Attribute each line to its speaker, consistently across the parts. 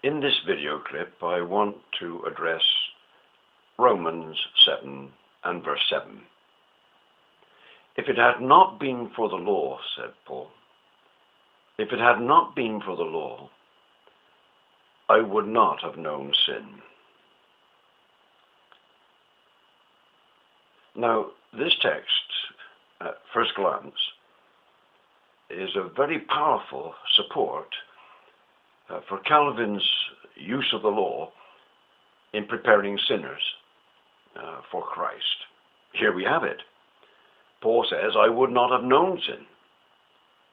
Speaker 1: In this video clip, I want to address Romans 7 and verse 7. If it had not been for the law, said Paul, if it had not been for the law, I would not have known sin. Now, this text, at first glance, is a very powerful support for Calvin's use of the law in preparing sinners for Christ. Here we have it. Paul says, I would not have known sin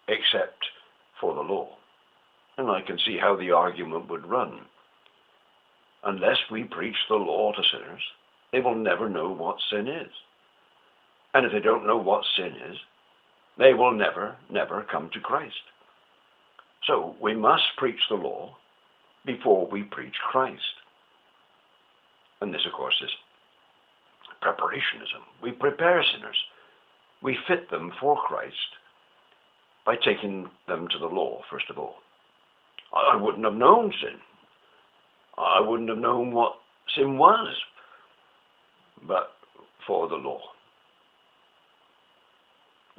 Speaker 1: except for the law. And I can see how the argument would run. Unless we preach the law to sinners, they will never know what sin is. And if they don't know what sin is, they will never come to Christ. So we must preach the law before we preach Christ. And this, of course, is preparationism. We prepare sinners. We fit them for Christ by taking them to the law, first of all. I wouldn't have known sin. I wouldn't have known what sin was, but for the law.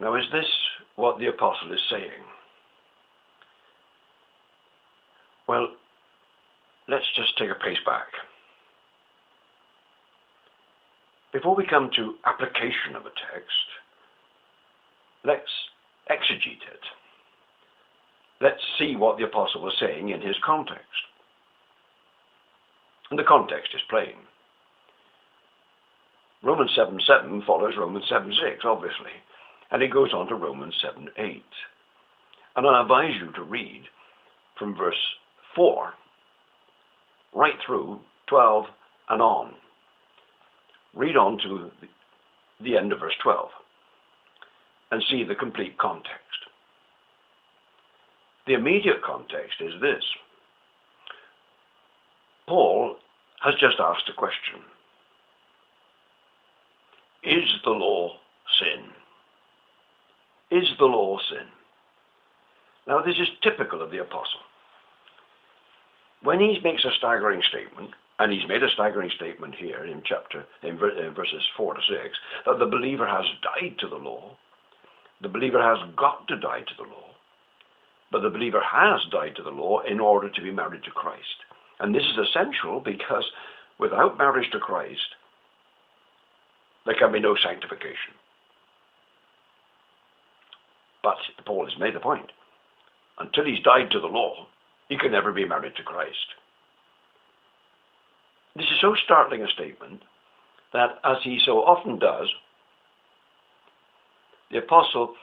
Speaker 1: Now, is this what the apostle is saying? Well, let's just take a pace back. Before we come to application of a text, let's exegete it. Let's see what the apostle was saying in his context. And the context is plain. Romans 7:7 follows Romans 7:6, obviously. And it goes on to Romans 7:8. And I advise you to read from verse 4 right through 12 and on. Read on to the end of verse 12 and see the complete context. The immediate context is this. Paul has just asked a question. Is the law sin? Is the law sin? Now, this is typical of the apostle. When he makes a staggering statement, and he's made a staggering statement here in verses 4 to 6, that the believer has died to the law. The believer has got to die to the law. But the believer has died to the law in order to be married to Christ. And this is essential because without marriage to Christ, there can be no sanctification. But Paul has made the point. Until he's died to the law, he can never be married to Christ. This is so startling a statement that, as he so often does, the apostle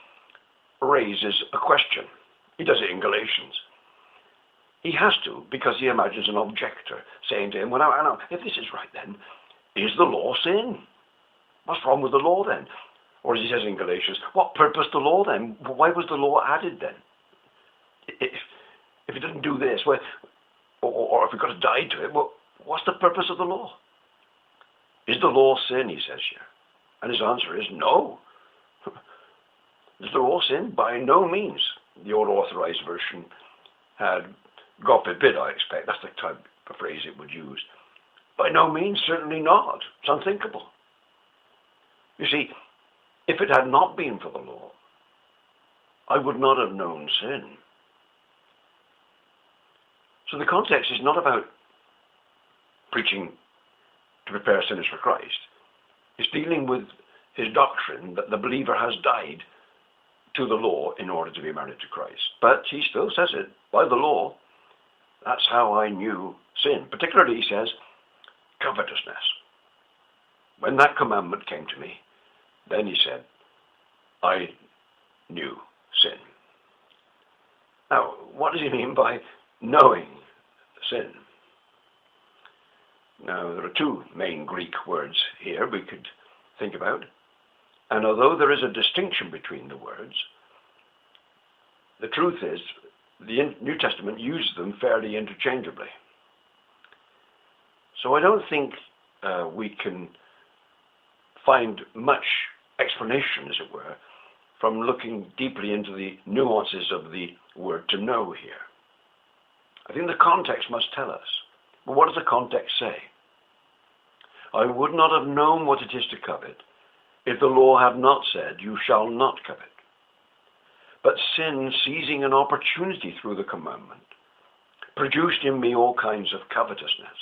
Speaker 1: raises a question. He does it in Galatians. He has to, because he imagines an objector saying to him, well, now, if this is right then, is the law sin? What's wrong with the law then? Or as he says in Galatians, what purpose the law then? Why was the law added then? If it didn't do this, or if we've got to die to it, well, what's the purpose of the law? Is the law sin, he says here? And his answer is no. Is the law sin? By no means. The old authorized version had God forbid, I expect. That's the type of phrase it would use. By no means, certainly not. It's unthinkable. You see, if it had not been for the law, I would not have known sin. So the context is not about preaching to prepare sinners for Christ. It's dealing with his doctrine that the believer has died to the law in order to be married to Christ. But he still says it, by the law, that's how I knew sin. Particularly, he says, covetousness. When that commandment came to me, then he said, I knew sin. Now, what does he mean by knowing sin? Now, there are two main Greek words here we could think about. And although there is a distinction between the words, the truth is the New Testament uses them fairly interchangeably. So I don't think we can find much explanation, as it were, from looking deeply into the nuances of the word to know here. I think the context must tell us. But what does the context say? I would not have known what it is to covet if the law had not said, you shall not covet. But sin, seizing an opportunity through the commandment, produced in me all kinds of covetousness.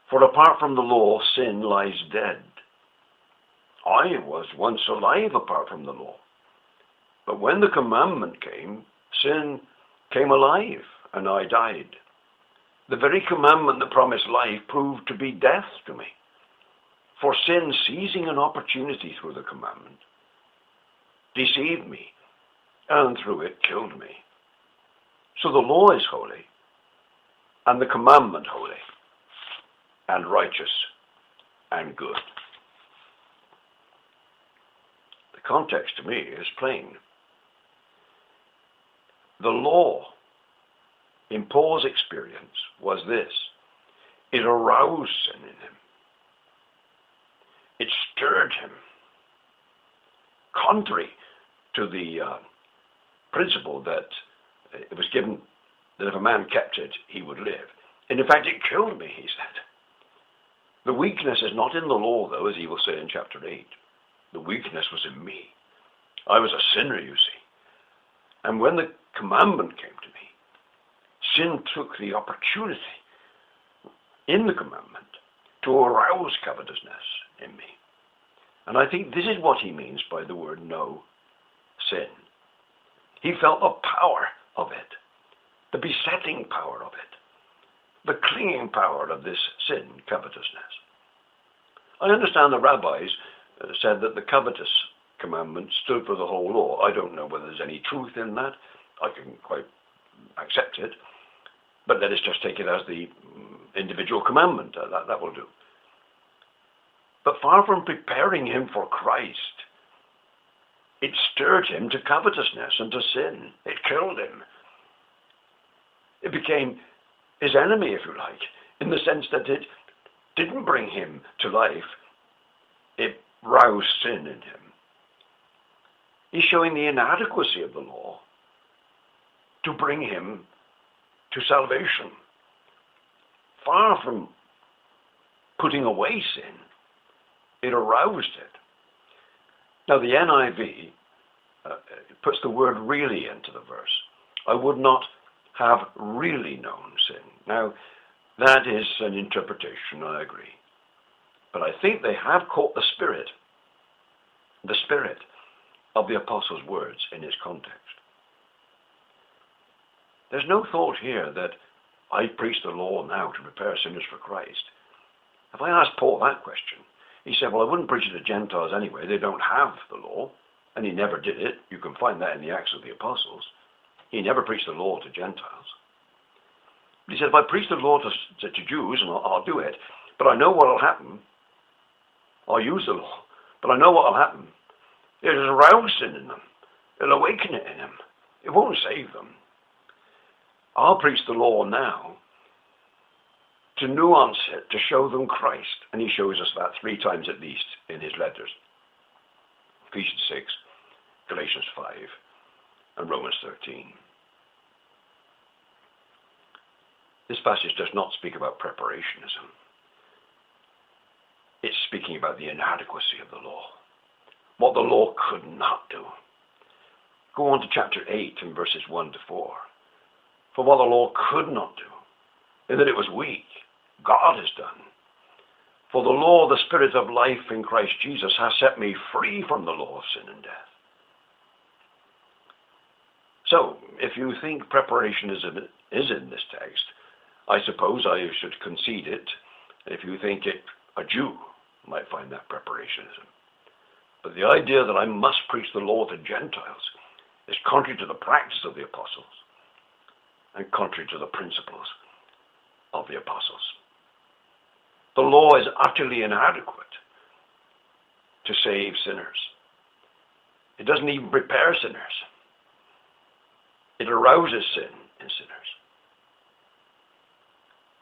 Speaker 1: For apart from the law, sin lies dead. I was once alive apart from the law. But when the commandment came, sin came alive, and I died. The very commandment that promised life proved to be death to me. For sin, seizing an opportunity through the commandment, deceived me, and through it killed me. So the law is holy, and the commandment holy, and righteous, and good. The context to me is plain. The law, in Paul's experience, was this. It aroused sin in him. It stirred him. Contrary to the principle that it was given that if a man kept it, he would live. And in fact, it killed me, he said. The weakness is not in the law, though, as he will say in chapter 8. The weakness was in me. I was a sinner, you see. And when the commandment came to me, sin took the opportunity in the commandment to arouse covetousness in me. And I think this is what he means by the word no sin. He felt the power of it, the besetting power of it, the clinging power of this sin, covetousness. I understand the rabbis said that the covetous commandment stood for the whole law. I don't know whether there's any truth in that. I can quite accept it. But let us just take it as the individual commandment. That will do. But far from preparing him for Christ, it stirred him to covetousness and to sin. It killed him. It became his enemy, if you like, in the sense that it didn't bring him to life. It roused sin in him. He's showing the inadequacy of the law to bring him to salvation. Far from putting away sin, it aroused it. Now the NIV puts the word really into the verse. I would not have really known sin. Now that is an interpretation, I agree. But I think they have caught the spirit of the apostle's words in his context. There's no thought here that I preach the law now to prepare sinners for Christ. If I asked Paul that question, he said, well, I wouldn't preach it to Gentiles anyway. They don't have the law, and he never did it. You can find that in the Acts of the Apostles. He never preached the law to Gentiles. But he said, if I preach the law to Jews, and I'll do it, but I know what will happen. I'll use the law, but I know what will happen. It'll arouse sin in them. It'll awaken it in them. It won't save them. I'll preach the law now to nuance it, to show them Christ. And he shows us that 3 times at least in his letters. Ephesians 6, Galatians 5, and Romans 13. This passage does not speak about preparationism. It's speaking about the inadequacy of the law. What the law could not do. Go on to chapter 8 and verses 1 to 4. For what the law could not do, in that it was weak, God has done. For the law, the Spirit of life in Christ Jesus, has set me free from the law of sin and death. So, if you think preparationism is in this text, I suppose I should concede it. If you think it, a Jew might find that preparationism. But the idea that I must preach the law to Gentiles is contrary to the practice of the apostles and contrary to the principles of the apostles. The law is utterly inadequate to save sinners. It doesn't even prepare sinners. It arouses sin in sinners.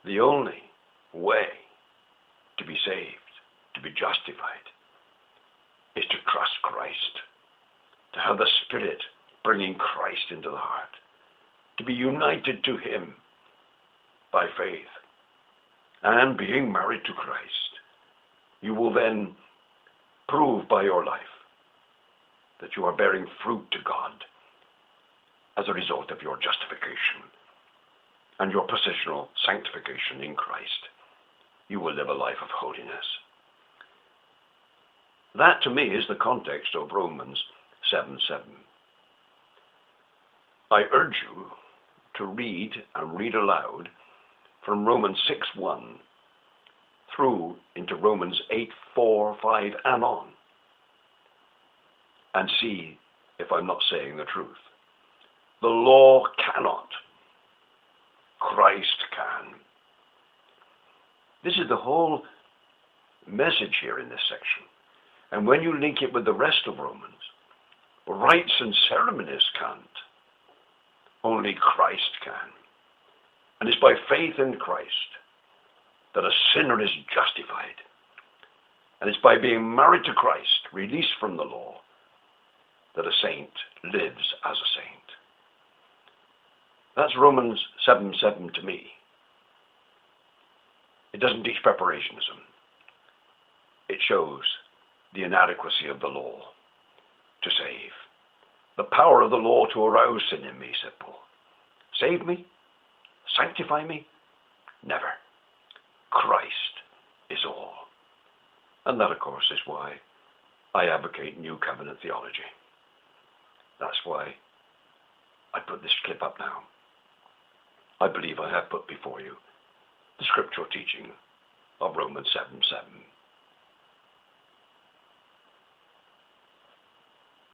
Speaker 1: The only way to be saved, to be justified, is to trust Christ, to have the Spirit bringing Christ into the heart, to be united to him by faith and being married to Christ, you will then prove by your life that you are bearing fruit to God as a result of your justification and your positional sanctification in Christ. You will live a life of holiness. That to me is the context of Romans 7:7. I urge you to read and read aloud from Romans 6:1 through into Romans 8:4, 5, and on, and see if I'm not saying the truth. The law cannot. Christ can. This is the whole message here in this section. And when you link it with the rest of Romans, rites and ceremonies can't. Only Christ can. And it's by faith in Christ that a sinner is justified. And it's by being married to Christ, released from the law, that a saint lives as a saint. That's Romans 7:7 to me. It doesn't teach preparationism. It shows the inadequacy of the law to save. The power of the law to arouse sin in me, said Paul. Save me? Sanctify me? Never. Christ is all. And that, of course, is why I advocate New Covenant theology. That's why I put this clip up now. I believe I have put before you the scriptural teaching of Romans 7:7.